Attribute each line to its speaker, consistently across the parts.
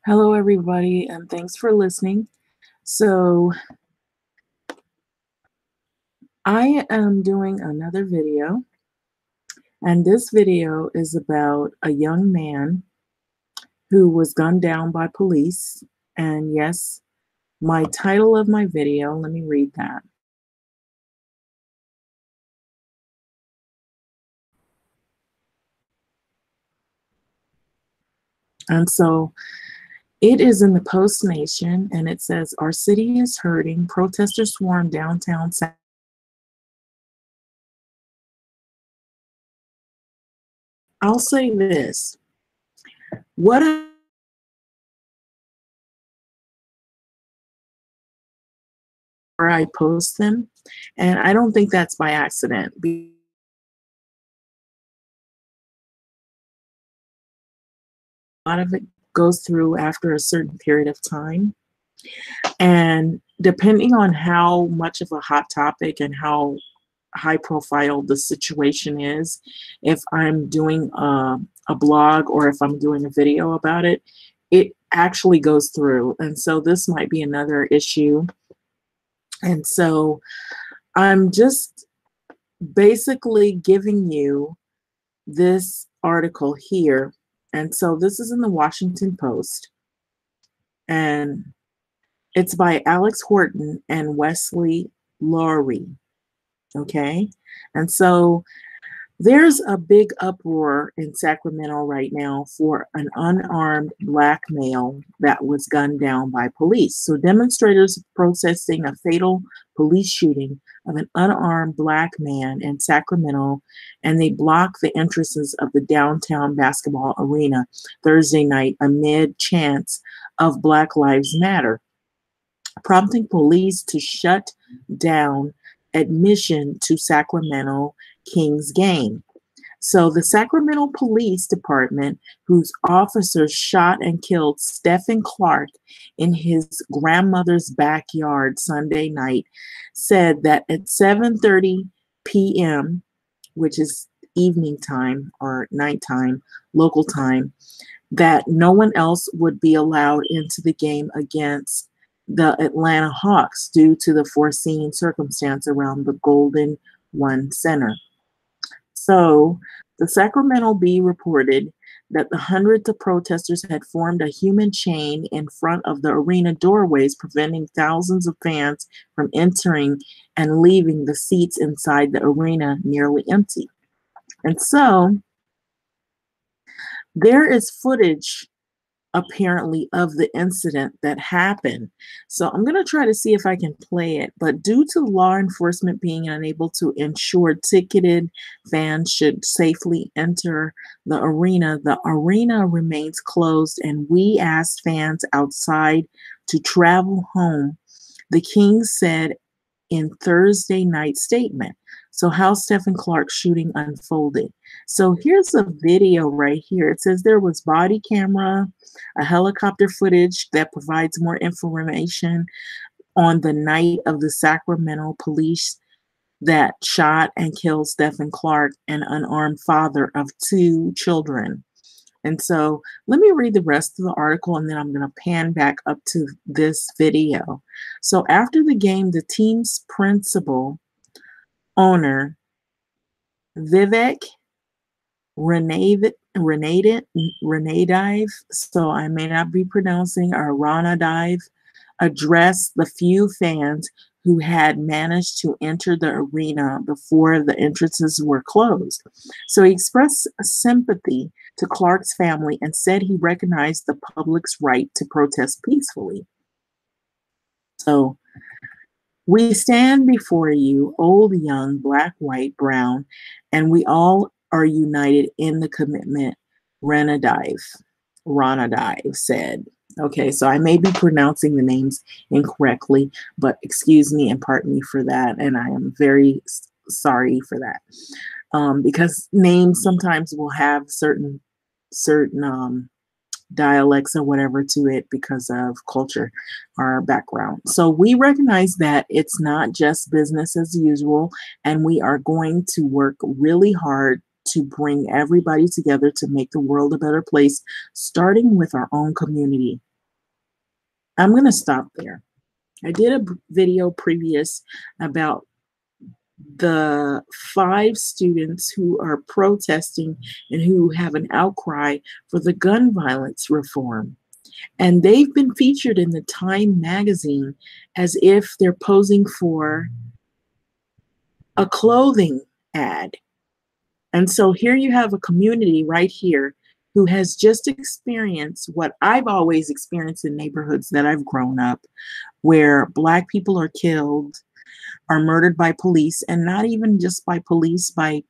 Speaker 1: Hello, everybody, and thanks for listening. So, I am doing another video, and this video is about a young man who was gunned down by police. And yes, my title of my video, let me read that. And so it is in the Post Nation, and it says, "Our city is hurting. Protesters swarm downtown." I'll say this. What I post them, and I don't think that's by accident. A lot of it goes through after a certain period of time. And depending on how much of a hot topic and how high profile the situation is, if I'm doing a blog or if I'm doing a video about it, it actually goes through. And so this might be another issue. And so I'm just basically giving you this article here. And so this is in the Washington Post. And it's by Alex Horton and Wesley Laurie. Okay. And so there's a big uproar in Sacramento right now for an unarmed black male that was gunned down by police. So demonstrators protesting a fatal police shooting of an unarmed black man in Sacramento, and they blocked the entrances of the downtown basketball arena Thursday night amid chants of Black Lives Matter, prompting police to shut down admission to Sacramento Kings game. So the Sacramento Police Department, whose officers shot and killed Stephen Clark in his grandmother's backyard Sunday night, said that at 7:30 p.m., which is evening time or nighttime, local time, that no one else would be allowed into the game against the Atlanta Hawks due to the foreseen circumstance around the Golden One Center. So the Sacramento Bee reported that the hundreds of protesters had formed a human chain in front of the arena doorways, preventing thousands of fans from entering and leaving the seats inside the arena nearly empty. And so there is footage apparently of the incident that happened. So I'm going to try to see if I can play it. But due to law enforcement being unable to ensure ticketed fans should safely enter the arena remains closed, and we asked fans outside to travel home, the Kings said in Thursday night statement. So how Stephen Clark's shooting unfolded. So here's a video right here. It says there was body camera, a helicopter footage that provides more information on the night of the Sacramento police that shot and killed Stephen Clark, an unarmed father of two children. And so let me read the rest of the article, and then I'm going to pan back up to this video. So after the game, the team's principal owner, Vivek Renadive, so I may not be pronouncing, or Ranadive, addressed the few fans who had managed to enter the arena before the entrances were closed. So he expressed sympathy to Clark's family and said he recognized the public's right to protest peacefully. So we stand before you, old, young, black, white, brown, and we all are united in the commitment, Ranadive said. Okay, so I may be pronouncing the names incorrectly, but excuse me and pardon me for that, and I am very sorry for that, because names sometimes will have certain dialects or whatever to it because of culture or background. So we recognize that it's not just business as usual, and we are going to work really hard to bring everybody together to make the world a better place, starting with our own community. I'm going to stop there. I did a video previous about the 5 students who are protesting and who have an outcry for the gun violence reform. And they've been featured in the Time magazine as if they're posing for a clothing ad. And so here you have a community right here who has just experienced what I've always experienced in neighborhoods that I've grown up, where Black people are killed, are murdered by police, and not even just by police, by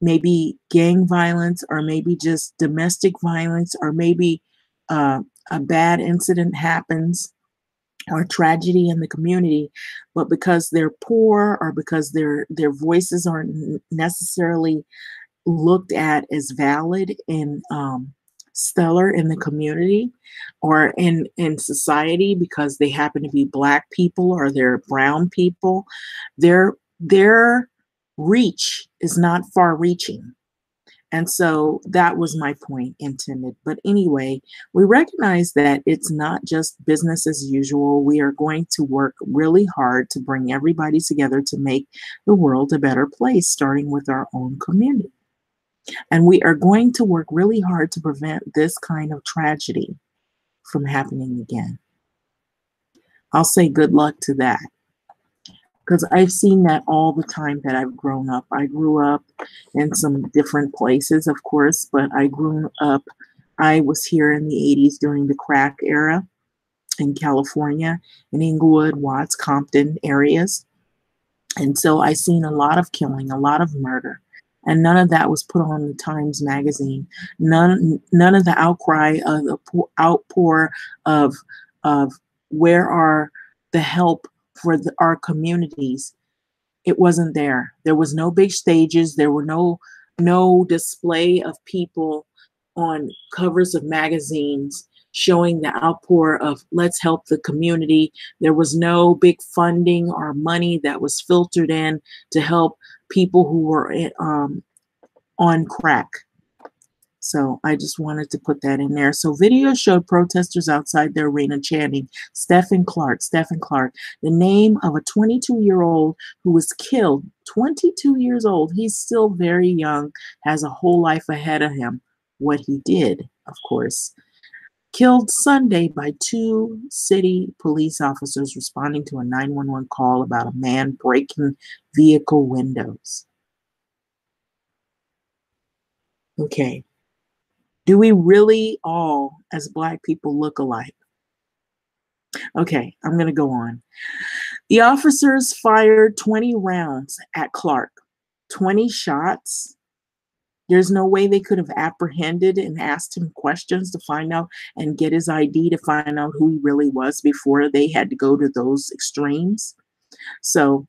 Speaker 1: maybe gang violence, or maybe just domestic violence, or maybe uh, a bad incident happens or tragedy in the community, but because they're poor or because their voices aren't necessarily looked at as valid and stellar in the community or in society because they happen to be Black people or they're brown people, their reach is not far reaching. And so that was my point intended. But anyway, we recognize that it's not just business as usual. We are going to work really hard to bring everybody together to make the world a better place, starting with our own community. And we are going to work really hard to prevent this kind of tragedy from happening again. I'll say good luck to that, because I've seen that all the time that I've grown up. I grew up in some different places, of course, but I was here in the 80s during the crack era in California, in Inglewood, Watts, Compton areas. And so I seen a lot of killing, a lot of murder. And none of that was put on the Times magazine. None of the outcry of the outpour of where are the help for our communities. It wasn't there. There was no big stages. There were no display of people on covers of magazines showing the outpour of let's help the community. There was no big funding or money that was filtered in to help people who were on crack. So I just wanted to put that in there. So videos showed protesters outside the arena chanting, Stephen Clark, Stephen Clark, the name of a 22-year-old who was killed. 22 years old. He's still very young, has a whole life ahead of him. What he did, of course. Killed Sunday by 2 city police officers responding to a 911 call about a man breaking vehicle windows. Okay. Do we really all, as Black people, look alike? Okay, I'm going to go on. The officers fired 20 rounds at Clark. 20 shots? There's no way they could have apprehended and asked him questions to find out and get his ID to find out who he really was before they had to go to those extremes. So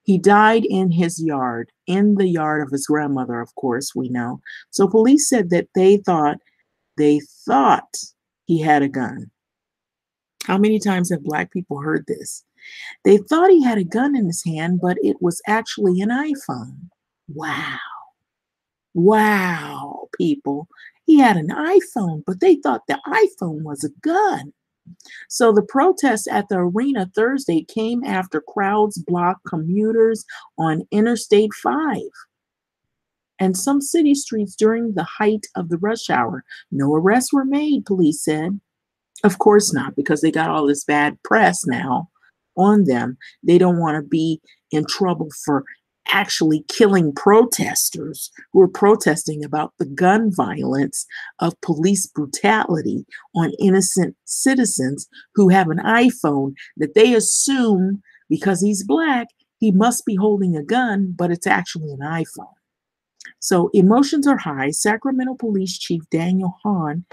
Speaker 1: he died in his yard, in the yard of his grandmother, of course, we know. So police said that they thought he had a gun. How many times have Black people heard this? They thought he had a gun in his hand, but it was actually an iPhone. Wow. Wow, people. He had an iPhone, but they thought the iPhone was a gun. So the protests at the arena Thursday came after crowds blocked commuters on Interstate 5 and some city streets during the height of the rush hour. No arrests were made, police said. Of course not, because they got all this bad press now on them. They don't want to be in trouble for actually killing protesters who are protesting about the gun violence of police brutality on innocent citizens who have an iPhone that they assume because he's Black, he must be holding a gun, but it's actually an iPhone. So emotions are high. Sacramento Police Chief Daniel Hahn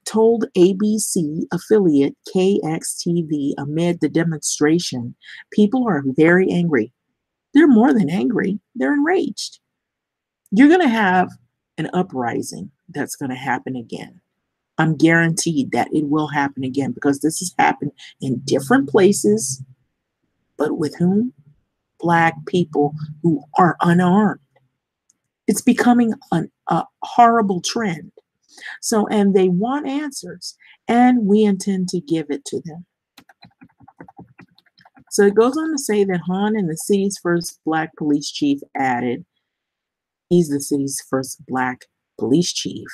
Speaker 1: told ABC affiliate KXTV amid the demonstration, people are very angry. They're more than angry. They're enraged. You're going to have an uprising that's going to happen again. I'm guaranteed that it will happen again because this has happened in different places, but with whom? Black people who are unarmed. It's becoming a horrible trend. So, and they want answers, and we intend to give it to them. So it goes on to say that Han and the city's first black police chief added, he's the city's first black police chief.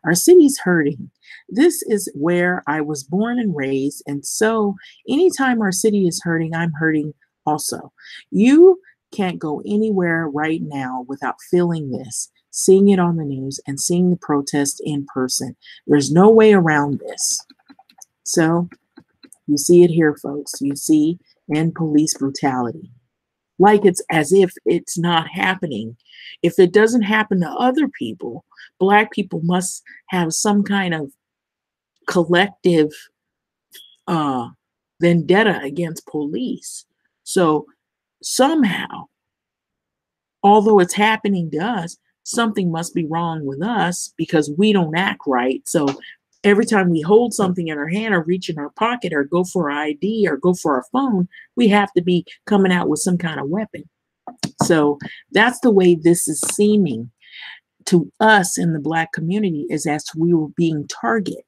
Speaker 1: Our city's hurting. This is where I was born and raised. And so anytime our city is hurting, I'm hurting also. You can't go anywhere right now without feeling this, seeing it on the news, and seeing the protest in person. There's no way around this. So you see it here, folks. You see in police brutality. Like it's as if it's not happening. If it doesn't happen to other people, Black people must have some kind of collective uh, vendetta against police. So somehow, although it's happening to us, something must be wrong with us because we don't act right. So every time we hold something in our hand or reach in our pocket or go for our ID or go for our phone, we have to be coming out with some kind of weapon. So that's the way this is seeming to us in the Black community, is as we were being targeted.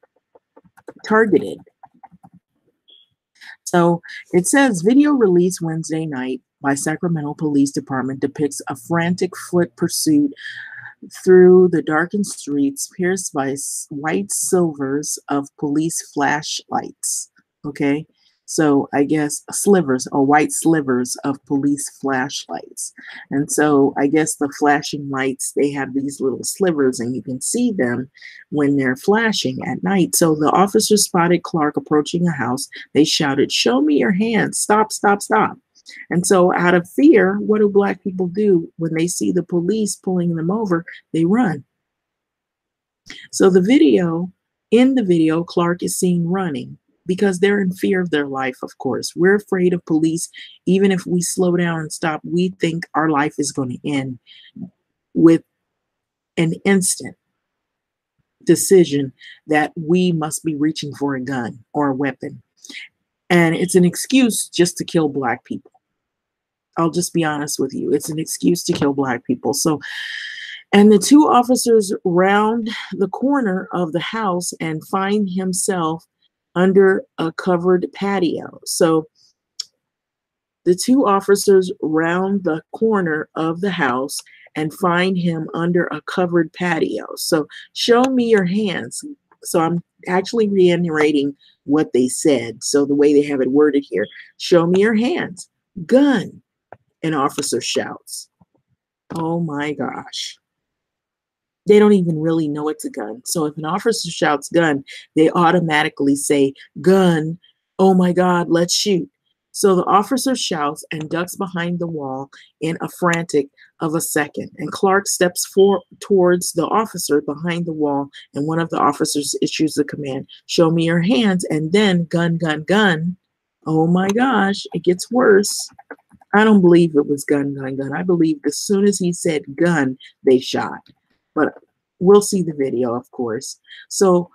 Speaker 1: So it says video released Wednesday night by Sacramento Police Department depicts a frantic foot pursuit through the darkened streets pierced by white silvers of police flashlights. Okay. So I guess slivers or white slivers of police flashlights. And so I guess the flashing lights, they have these little slivers and you can see them when they're flashing at night. So the officer spotted Clark approaching a house. They shouted, "Show me your hands. Stop, stop, stop." And so out of fear, what do Black people do when they see the police pulling them over? They run. So in the video, Clark is seen running because they're in fear of their life, of course. We're afraid of police. Even if we slow down and stop, we think our life is going to end with an instant decision that we must be reaching for a gun or a weapon. And it's an excuse just to kill Black people. I'll just be honest with you. It's an excuse to kill Black people. So, and the two officers round the corner of the house and find himself under a covered patio. So the two officers round the corner of the house and find him under a covered patio. So show me your hands. So I'm actually reiterating what they said. So the way they have it worded here, show me your hands. Gun, an officer shouts. Oh my gosh. They don't even really know it's a gun. So if an officer shouts gun, they automatically say gun. Oh my God, let's shoot. So the officer shouts and ducks behind the wall in a frantic of a second. And Clark steps towards the officer behind the wall. And one of the officers issues the command, show me your hands. And then gun, gun, gun. Oh my gosh, it gets worse. I don't believe it was gun, gun, gun. I believe as soon as he said gun, they shot. But we'll see the video, of course. So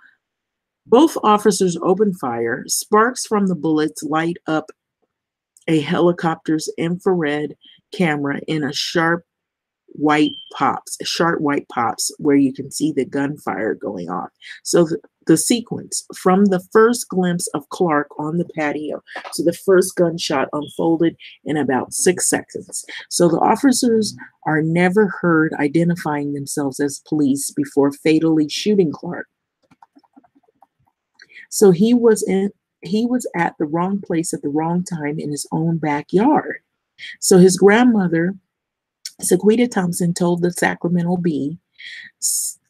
Speaker 1: both officers open fire. Sparks from the bullets light up a helicopter's infrared camera in a sharp white pops where you can see the gunfire going off. So the sequence from the first glimpse of Clark on the patio to the first gunshot unfolded in about 6 seconds. So the officers are never heard identifying themselves as police before fatally shooting Clark. So he was at the wrong place at the wrong time in his own backyard. So his grandmother, Sequita Thompson, told the Sacramento Bee,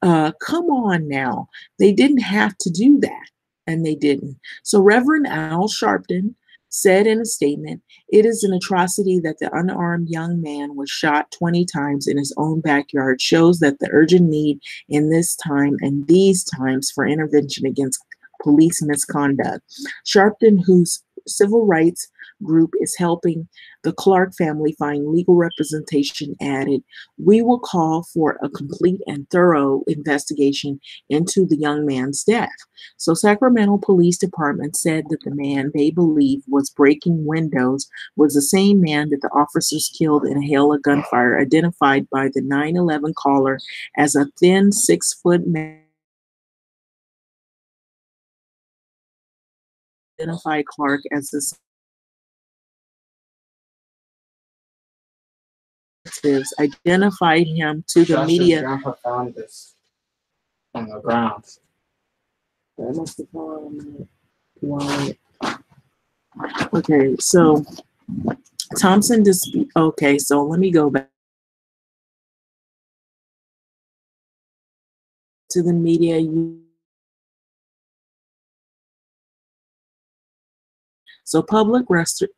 Speaker 1: come on now. They didn't have to do that. And they didn't. So Reverend Al Sharpton said in a statement, it is an atrocity that the unarmed young man was shot 20 times in his own backyard, shows that the urgent need in this time and these times for intervention against police misconduct. Sharpton, whose civil rights group is helping the Clark family find legal representation, added, we will call for a complete and thorough investigation into the young man's death. So Sacramento Police Department said that the man they believe was breaking windows was the same man that the officers killed in a hail of gunfire, identified by the 9/11 caller as a thin 6-foot man. Identified Clark as the relatives identified him to the media.
Speaker 2: Grandpa found this on the ground.
Speaker 1: That must have fallen. Why? Okay, so Thompson dispute. Okay, so let me go back to the media. So public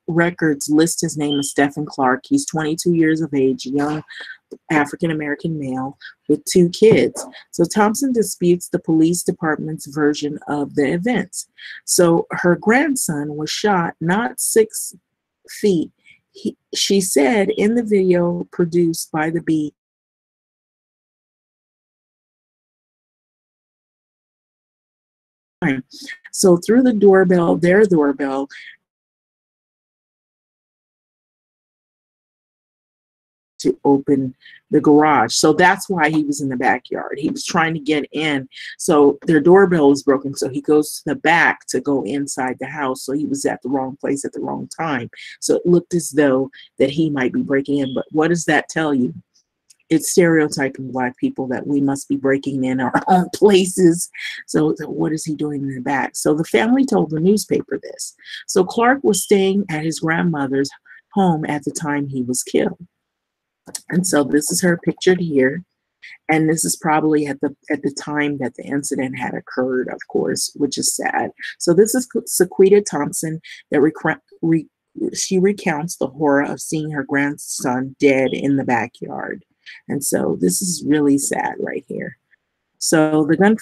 Speaker 1: records list his name as Stephen Clark. He's 22 years of age, young African-American male with 2 kids. So Thompson disputes the police department's version of the events. So her grandson was shot not 6 feet. She said in the video produced by the Bee, so through the doorbell, their doorbell, to open the garage. So that's why he was in the backyard. He was trying to get in. So their doorbell is broken. So he goes to the back to go inside the house. So he was at the wrong place at the wrong time. So it looked as though that he might be breaking in. But what does that tell you? It's stereotyping Black people that we must be breaking in our own places. So what is he doing in the back? So the family told the newspaper this. So Clark was staying at his grandmother's home at the time he was killed. And so this is her pictured here. And this is probably at the time that the incident had occurred, of course, which is sad. So this is Sequita Thompson that she recounts the horror of seeing her grandson dead in the backyard. And so this is really sad right here. So the gun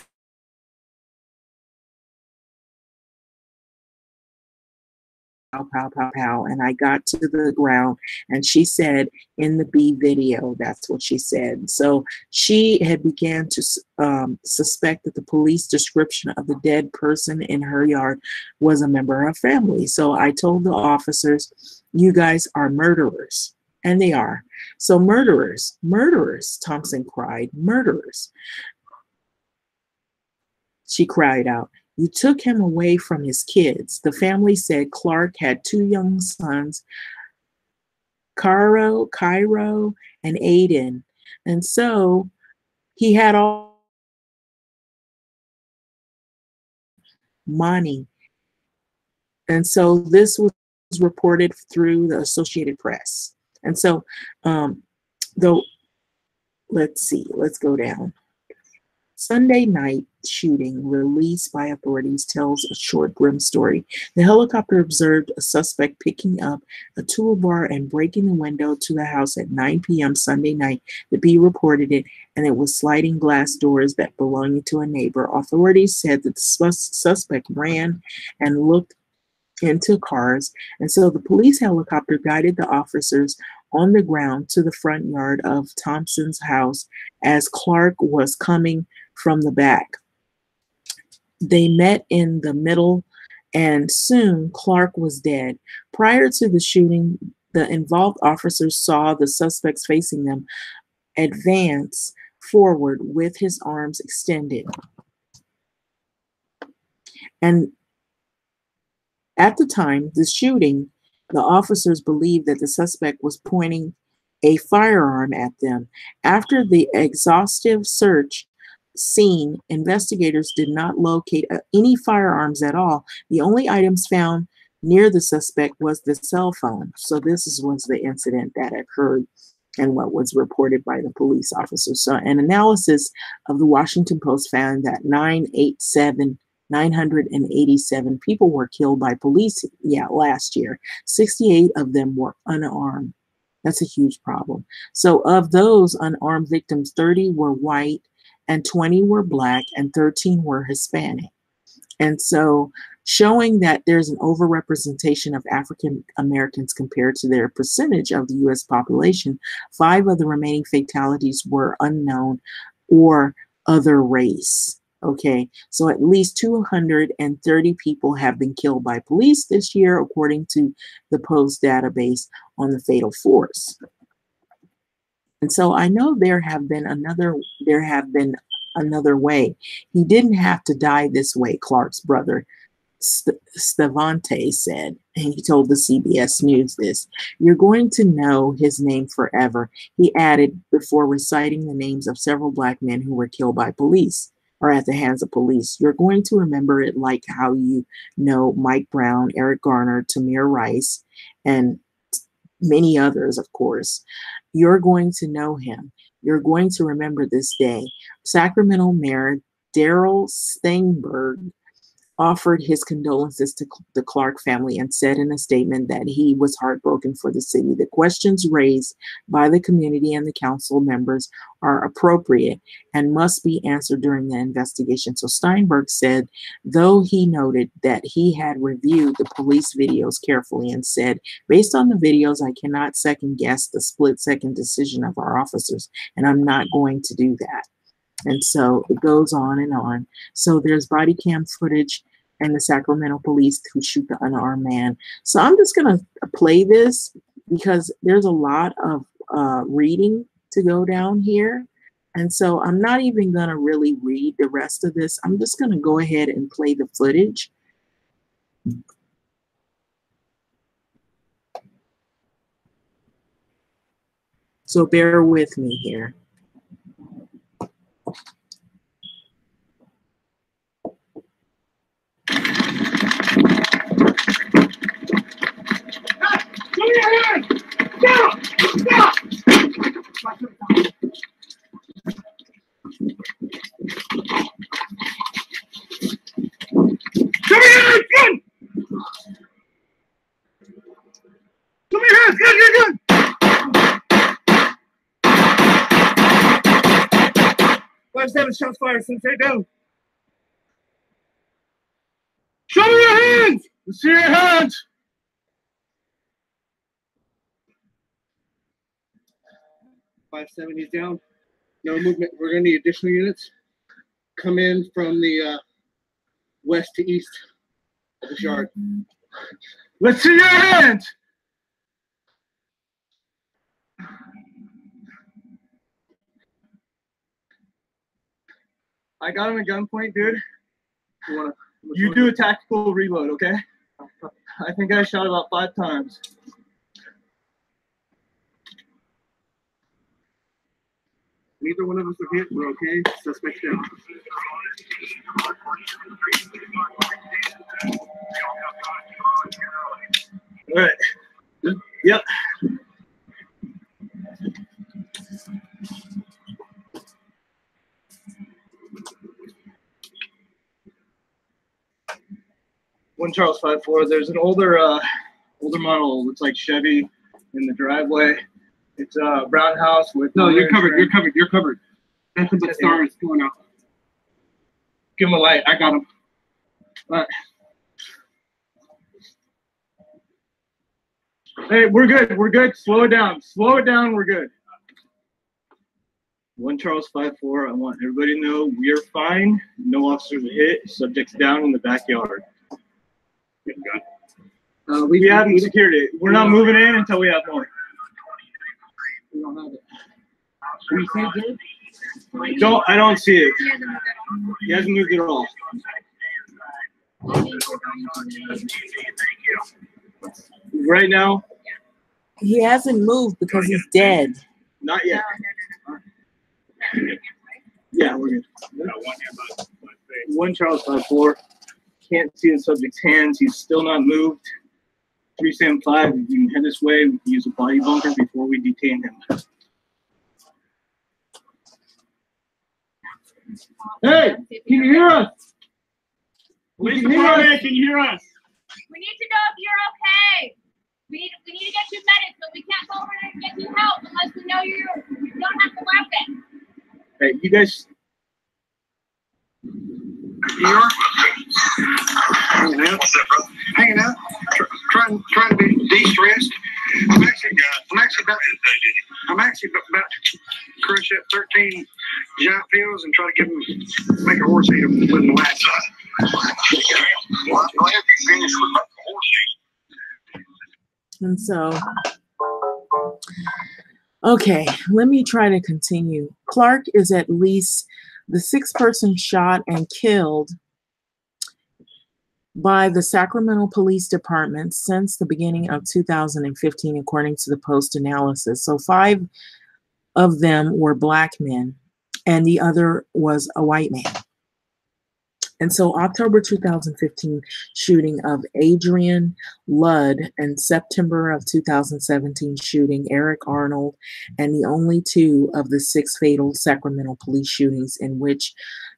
Speaker 1: pow, pow, pow, pow, and I got to the ground, and she said in the B video, that's what she said. So she had began to suspect that the police description of the dead person in her yard was a member of her family. So I told the officers, you guys are murderers. And they are. So murderers, Thompson cried, murderers. She cried out. You took him away from his kids. The family said Clark had 2 young sons, Cairo, and Aiden. And so he had all money. And so this was reported through the Associated Press. And so, though, let's see, let's go down. Sunday night shooting released by authorities tells a short, grim story. The helicopter observed a suspect picking up a toolbar and breaking the window to the house at 9 p.m. Sunday night. The Bee reported it, and it was sliding glass doors that belonged to a neighbor. Authorities said that the suspect ran and looked into cars, and so the police helicopter guided the officers on the ground to the front yard of Thompson's house as Clark was coming from the back. They met in the middle, and soon Clark was dead. Prior to the shooting, the involved officers saw the suspects facing them advance forward with his arms extended. And at the time, the shooting, the officers believed that the suspect was pointing a firearm at them. After the exhaustive search scene, investigators did not locate any firearms at all. The only items found near the suspect was the cell phone. So this was the incident that occurred and what was reported by the police officers. So an analysis of the Washington Post found that 987 people were killed by police last year. 68 of them were unarmed. That's a huge problem. So of those unarmed victims, 30 were white and 20 were Black and 13 were Hispanic. And so showing that there's an overrepresentation of African Americans compared to their percentage of the US population, 5 of the remaining fatalities were unknown or other race. Okay, so at least 230 people have been killed by police this year, according to the Post database on the fatal force. And so I know there have been another way. He didn't have to die this way, Clark's brother Stevante said, and he told the CBS News this, "You're going to know his name forever." He added before reciting the names of several Black men who were killed by police or at the hands of police. "You're going to remember it like how you know Mike Brown, Eric Garner, Tamir Rice, and many others, of course. You're going to know him. You're going to remember this day." Sacramento Mayor Darrell Steinberg offered his condolences to the Clark family and said in a statement that he was heartbroken for the city. "The questions raised by the community and the council members are appropriate and must be answered during the investigation." So Steinberg said, though he noted that he had reviewed the police videos carefully and said, "Based on the videos, I cannot second guess the split-second decision of our officers, and I'm not going to do that." And so it goes on and on. So there's body cam footage and the Sacramento police who shoot the unarmed man. So I'm just going to play this because there's a lot of reading to go down here. And so I'm not even going to really read the rest of this. I'm just going to go ahead and play the footage. So bear with me here.
Speaker 3: Five, 7 shots fired since they down. Show me your hands! Let's see your hands! 5-7, he's down. No movement. We're going to need additional units. Come in from the west to east of this yard. Let's see your hands! I got him at gunpoint, dude. You do a tactical reload, okay? I think I shot about 5 times. Neither one of us are hit. We're okay. Suspect down. All right. Yep. One Charles 5-4. There's an older model. Looks like Chevy in the driveway. It's a brown house with. No, you're covered. You're covered. You're covered. Nothing but stars going out. Give him a light. I got him. All right. Hey, we're good. We're good. Slow it down. Slow it down. We're good. One Charles 5-4. I want everybody to know we are fine. No officers are hit. Subject's down in the backyard. We have security. We're not moving in until we have more. We don't have it. We see it? I don't see it. He hasn't moved at all. Right now?
Speaker 1: He hasn't moved because he's dead.
Speaker 3: Not yet. Yeah, we're good. One Charles 5-4. Can't see the subject's hands. He's still not moved. 375. If you can head this way, we can use a body bunker before we detain him. Hey, can you hear us? Police department, can you hear us?
Speaker 4: We need to know if you're okay. We need to get you medics, but we can't go over there and get you help unless we know you don't have the weapon.
Speaker 3: Hey, you guys.
Speaker 5: Here. Hanging out. What's that, brother? Hanging out. Trying to be de-stressed. I'm actually about to crush up 13 giant pills and try to make a horse eat them with the last side. Well, I'm glad you finished with the horse eat.
Speaker 1: And so, okay, let me try to continue. Clark is at least the 6th person shot and killed by the Sacramento Police Department since the beginning of 2015, according to the Post analysis. So 5 of them were Black men, and the other was a white man. And so October 2015 shooting of Adrian Ludd and September of 2017 shooting Eric Arnold, and the only 2 of the 6 fatal Sacramento police shootings in which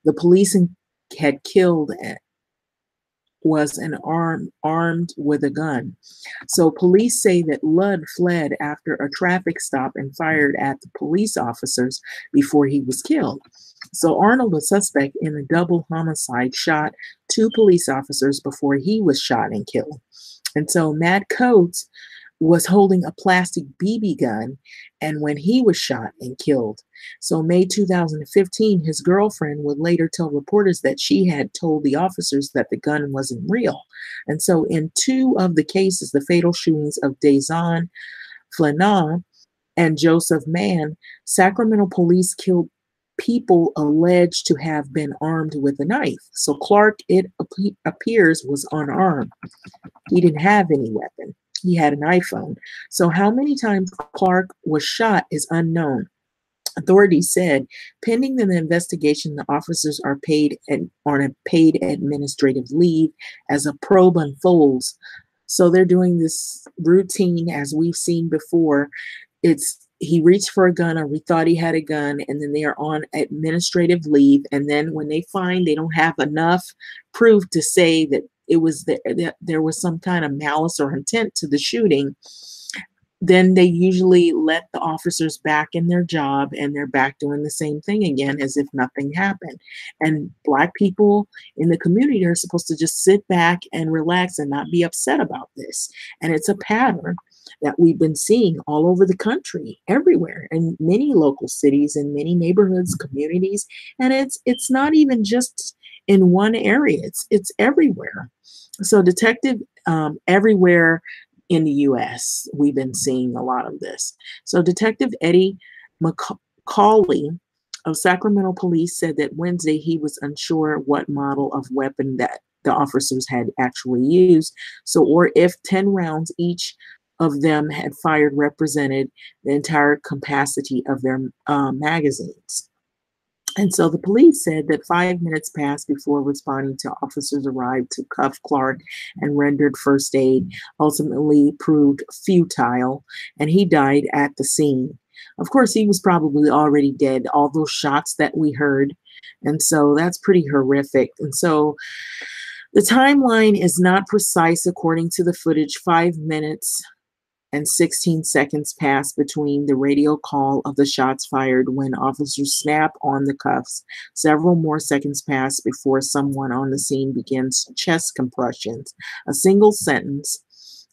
Speaker 1: the police had killed was armed with a gun. So police say that Ludd fled after a traffic stop and fired at the police officers before he was killed. So Arnold, a suspect in a double homicide, shot 2 police officers before he was shot and killed. And so Matt Coates was holding a plastic BB gun, and when he was shot and killed. So May 2015, his girlfriend would later tell reporters that she had told the officers that the gun wasn't real. And so in 2 of the cases, the fatal shootings of Dazon Flanau and Joseph Mann, Sacramento police killed people alleged to have been armed with a knife. So Clark, it appears, was unarmed. He didn't have any weapon. He had an iPhone. So how many times Clark was shot is unknown. Authorities said, pending the investigation, the officers are on a paid administrative leave as a probe unfolds. So they're doing this routine as we've seen before. He reached for a gun, or we thought he had a gun, and then they are on administrative leave. And then when they find they don't have enough proof to say that there was some kind of malice or intent to the shooting, then they usually let the officers back in their job, and they're back doing the same thing again as if nothing happened. And Black people in the community are supposed to just sit back and relax and not be upset about this. And it's a pattern that we've been seeing all over the country, everywhere, in many local cities and many neighborhoods, communities. And it's not even just in one area, it's everywhere. So detective everywhere in the US, we've been seeing a lot of this. So Detective Eddie McCauley of Sacramento Police said that Wednesday he was unsure what model of weapon that the officers had actually used. So, or if 10 rounds each of them had fired represented the entire capacity of their magazines. And so the police said that 5 minutes passed before responding to officers arrived to cuff Clark and rendered first aid, ultimately proved futile, and he died at the scene. Of course, he was probably already dead, all those shots that we heard. And so that's pretty horrific. And so the timeline is not precise according to the footage. 5 minutes and 16 seconds passed between the radio call of the shots fired when officers snap on the cuffs. Several more seconds passed before someone on the scene begins chest compressions. A single sentence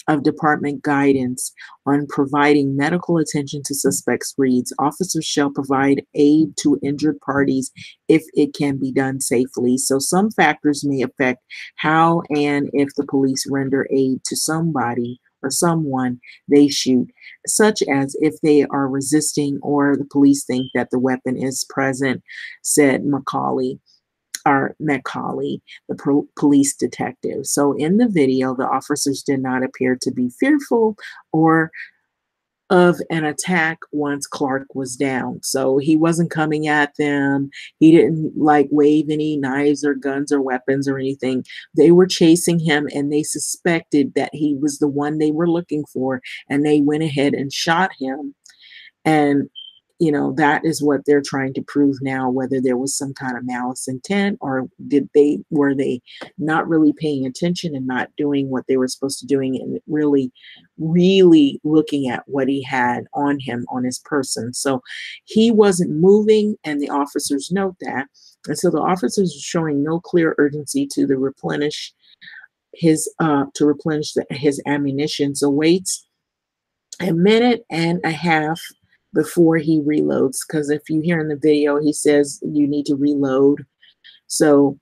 Speaker 1: of department guidance on providing medical attention to suspects reads, officers shall provide aid to injured parties if it can be done safely. So some factors may affect how and if the police render aid to somebody or someone they shoot, such as if they are resisting or the police think that the weapon is present, said Macaulay, the police detective. So in the video, the officers did not appear to be fearful or of an attack once Clark was down. So he wasn't coming at them. He didn't like wave any knives or guns or weapons or anything. They were chasing him, and they suspected that he was the one they were looking for, and they went ahead and shot him. And that is what they're trying to prove now, whether there was some kind of malice intent, or were they not really paying attention and not doing what they were supposed to doing, and really looking at what he had on him, on his person. So he wasn't moving, and the officers note that. And so the officers are showing no clear urgency to replenish his ammunition. So waits a minute and a half before he reloads, because if you hear in the video, he says you need to reload. So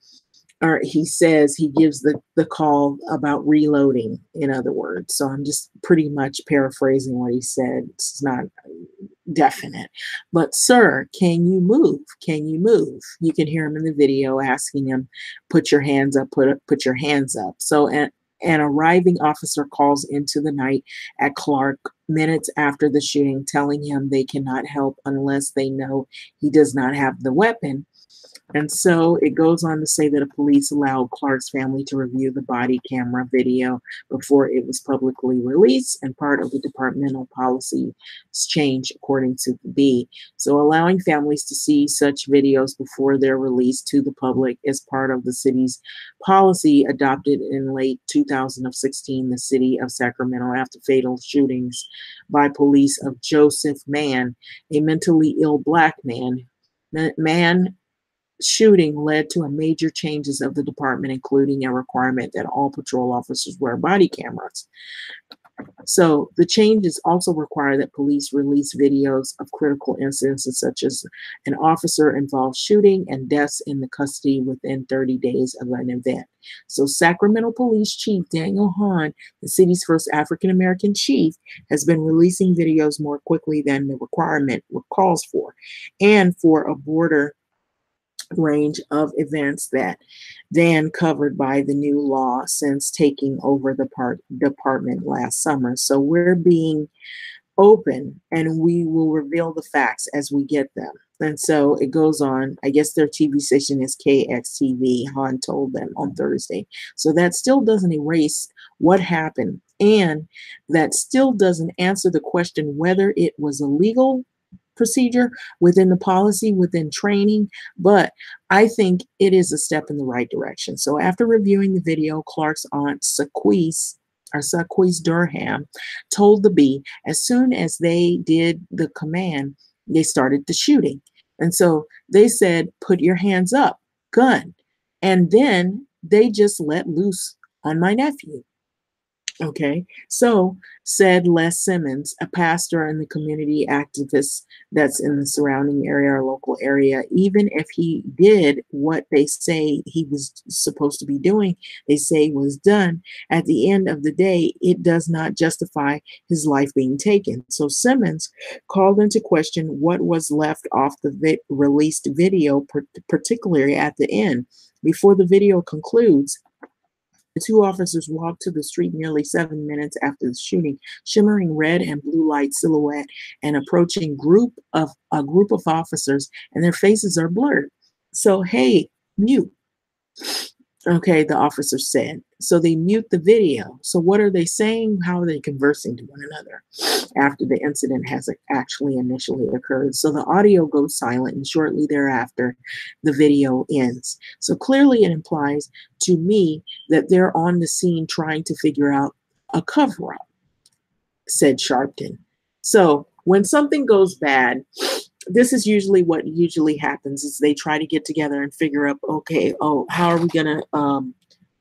Speaker 1: or he says he gives the call about reloading, in other words. So I'm just pretty much paraphrasing what he said. It's not definite. But, sir, can you move? Can you move? You can hear him in the video asking him, put your hands up, put your hands up. So an arriving officer calls into the night at Clark minutes after the shooting, telling him they cannot help unless they know he does not have the weapon. And so it goes on to say that the police allowed Clark's family to review the body camera video before it was publicly released, and part of the departmental policy change, according to the B. So allowing families to see such videos before they're released to the public is part of the city's policy adopted in late 2016, the city of Sacramento, after fatal shootings by police of Joseph Mann, a mentally ill black man. Man shooting led to a major changes of the department, including a requirement that all patrol officers wear body cameras. So the changes also require that police release videos of critical incidents such as an officer-involved shooting and deaths in the custody within 30 days of an event. So Sacramento Police Chief Daniel Hahn, the city's first African-American chief, has been releasing videos more quickly than the requirement calls for, and for a broader range of events that Dan covered by the new law since taking over the department last summer. So we're being open, and we will reveal the facts as we get them. And so it goes on. I guess their TV station is KXTV, Han told them on Thursday. So that still doesn't erase what happened, and that still doesn't answer the question whether it was a legal procedure within the policy, within training, but I think it is a step in the right direction. So after reviewing the video, Clark's aunt Saquise Durham told the B, as soon as they did the command, they started the shooting. And so they said, put your hands up, gun. And then they just let loose on my nephew. Okay, so said Les Simmons, a pastor and the community activist that's in the surrounding area or local area, even if he did what they say he was supposed to be doing, they say was done, at the end of the day, it does not justify his life being taken. So Simmons called into question what was left off the released video, particularly at the end. Before the video concludes, the two officers walked to the street nearly 7 minutes after the shooting, shimmering red and blue light silhouette, and approaching a group of officers, and their faces are blurred. So, hey, mute. Okay, the officer said. So they mute the video. So what are they saying? How are they conversing to one another after the incident has actually initially occurred? So the audio goes silent, and shortly thereafter, the video ends. So clearly it implies to me that they're on the scene trying to figure out a cover-up, said Sharpton. So when something goes bad, this is usually what usually happens is they try to get together and figure out, okay, how are we going to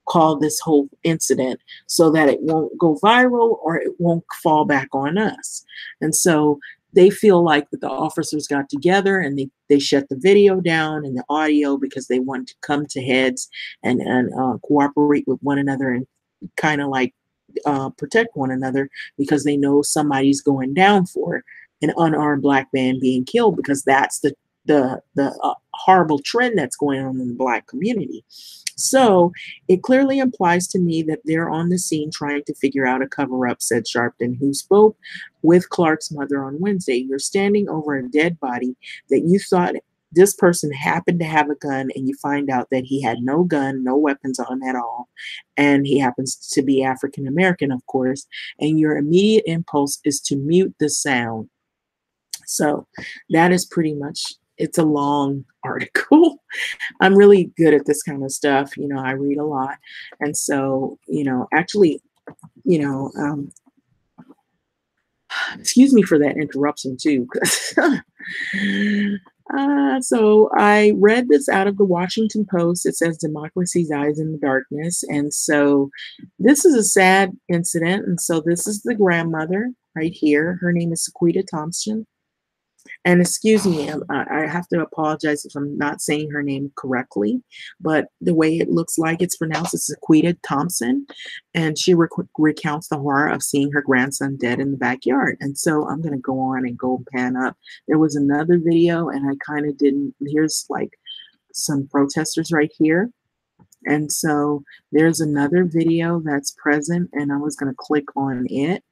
Speaker 1: call this whole incident so that it won't go viral or it won't fall back on us. And so they feel like that the officers got together and they shut the video down and the audio because they want to come to heads and cooperate with one another and kind of like protect one another because they know somebody's going down for an unarmed black man being killed, because that's the horrible trend that's going on in the black community. So it clearly implies to me that they're on the scene trying to figure out a cover-up, said Sharpton, who spoke with Clark's mother on Wednesday. You're standing over a dead body that you thought this person happened to have a gun, and you find out that he had no gun, no weapons on him at all, and he happens to be African American, of course, and your immediate impulse is to mute the sound. So that is pretty much, it's a long article. I'm really good at this kind of stuff. You know, I read a lot. And so, you know, actually, you know, excuse me for that interruption too. So I read this out of the Washington Post. It says democracy dies in the darkness. And so this is a sad incident. And so this is the grandmother right here. Her name is Sequita Thompson. And excuse me, I have to apologize if I'm not saying her name correctly, but the way it looks like it's pronounced is Sequita Thompson, and she recounts the horror of seeing her grandson dead in the backyard. And so I'm going to go on and go pan up. There was another video, and I kind of didn't. Here's like some protesters right here. And so there's another video that's present, and I was going to click on it.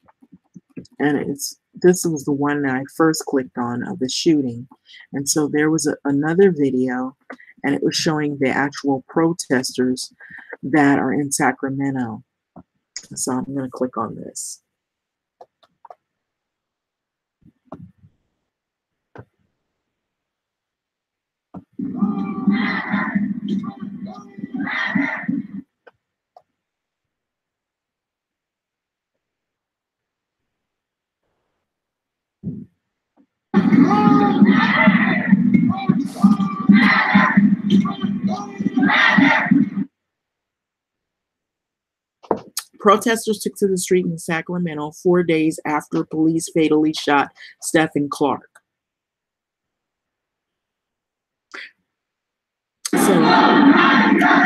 Speaker 1: And this was the one that I first clicked on of the shooting. And so there was another video, and it was showing the actual protesters that are in Sacramento. So I'm going to click on this. Protesters took to the street in Sacramento 4 days after police fatally shot Stephen Clark. So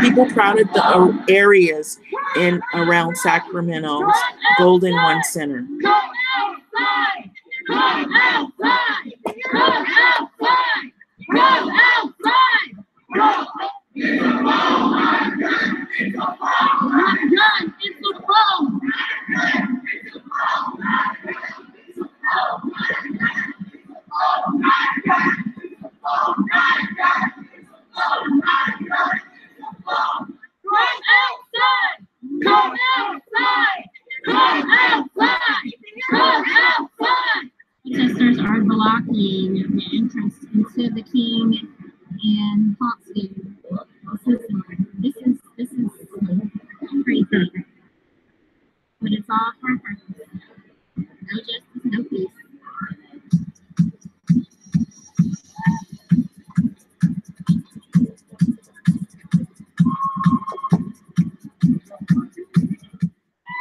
Speaker 1: people crowded the areas in around Sacramento's Golden One Center.
Speaker 4: Go outside! Go outside! Go outside! Go outside! Go it's a phone! It's a phone! Gun! It's a phone! Go outside! Go outside! Go outside! Protesters are blocking the entrance into the King and Hawkstone. This is crazy. But it's all for a purpose. No justice, no peace.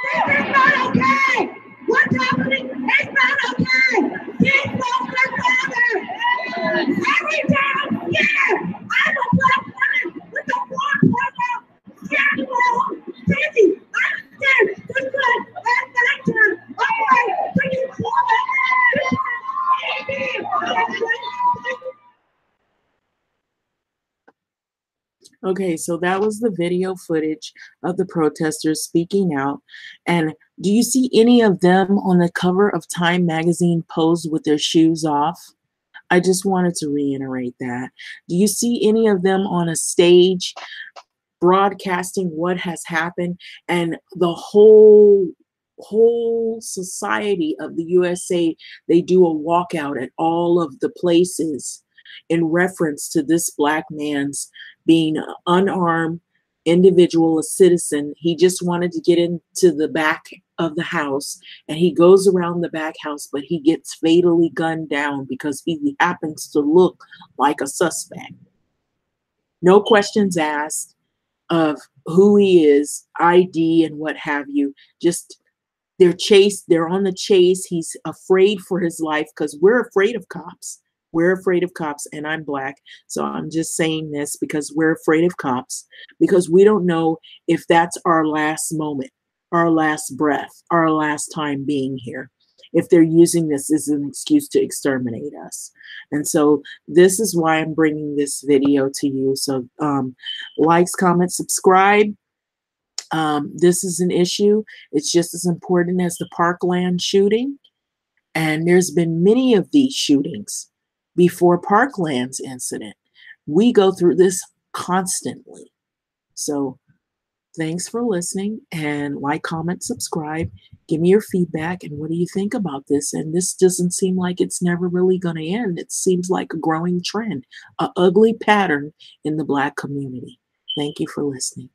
Speaker 6: This is not okay! What's happening? It's not okay! It's not my father! Every time, yeah! I'm a black woman with a blonde purple, scarecrow, crazy, understand, this good, and that turn, okay, pretty woman!
Speaker 1: Okay, so that was the video footage of the protesters speaking out. And do you see any of them on the cover of Time magazine posed with their shoes off? I just wanted to reiterate that. Do you see any of them on a stage broadcasting what has happened, and the whole society of the USA, they do a walkout at all of the places in reference to this black man's being an unarmed individual, a citizen. He just wanted to get into the back of the house, and he goes around the back house, but he gets fatally gunned down because he happens to look like a suspect. No questions asked of who he is, ID and what have you. Just they're on the chase. He's afraid for his life because we're afraid of cops. We're afraid of cops, and I'm black, so I'm just saying this because we're afraid of cops, because we don't know if that's our last moment, our last breath, our last time being here, if they're using this as an excuse to exterminate us. And so this is why I'm bringing this video to you. So likes, comments, subscribe. This is an issue. It's just as important as the Parkland shooting. And there's been many of these shootings before Parkland's incident. We go through this constantly. So thanks for listening, and like, comment, subscribe. Give me your feedback and what do you think about this? And this doesn't seem like it's never really going to end. It seems like a growing trend, an ugly pattern in the black community. Thank you for listening.